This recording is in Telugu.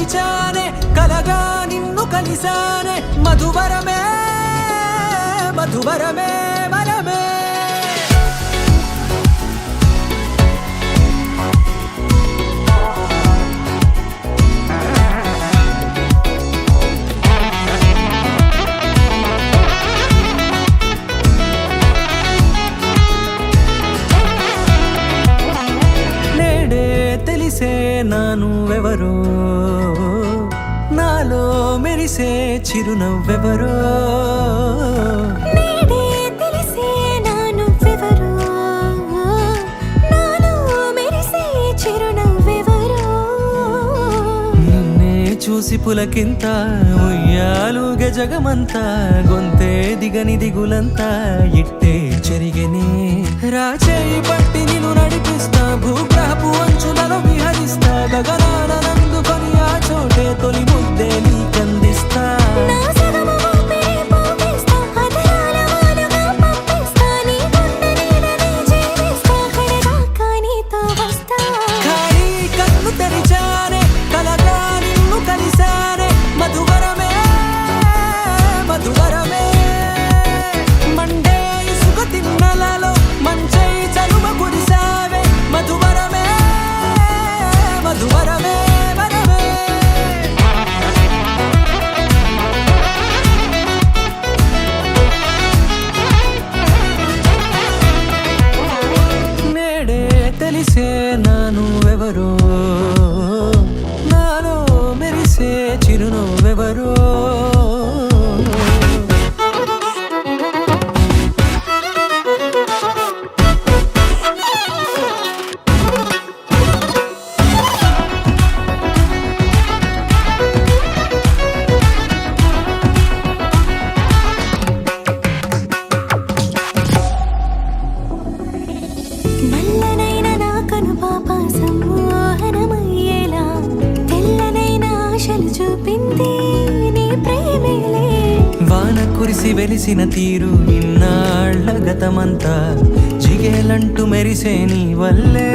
మరిచానే కలగా నిన్ను కలిసానే మధువరమే మధువరమే వరమే తెలిసే నానువెవరో నాలో మెరిసే చిరునవ్వెవరో నేడే తెలిసే నానువెవరో నాలో మెరిసే చిరునవ్వెవరో నిన్నే చూసి పులకింత ఉయ్యాలుగే జగమంతా గొంతే దిగని దిగులంతా ఇట్టే చెరిగెనే రాచేయి పట్టి నిన్ను నడిపిస్తా భూగ్రహపు అంచులలో విహరిస్తా గగనాన నందుకొని ఆ చోటే తొలి ముద్దే నీకందిస్తా నా సగము ఊపిరి పోగిస్తా అదరాల వాలుగా పంపిస్తా నీ గుండె నీడనే జీవిస్తా కడదాకా నీతో వస్తా ఖాళీ కన్ను తెరిచానే కలగా నిన్ను కలిసానే మధువరమే మధువరమే మండే ఇసుక తిన్నలలో మంచై చలువ కురిసావే మధువరమే మధువరమే వరమే నేడే తెలిసే నానువెవరో నాలో మెరిసే చిరునవ్వెవరో నల్లనైన నా కనుపాప సమ్మోహనమయ్యేలా తెల్లనైన ఆశలు చూపింది నీ ప్రేమేలే వాన కురిసి వెలిసిన తీరు ఇన్నాళ్ల గతమంతా జిగేలంటూ మెరిసే నీ వల్లే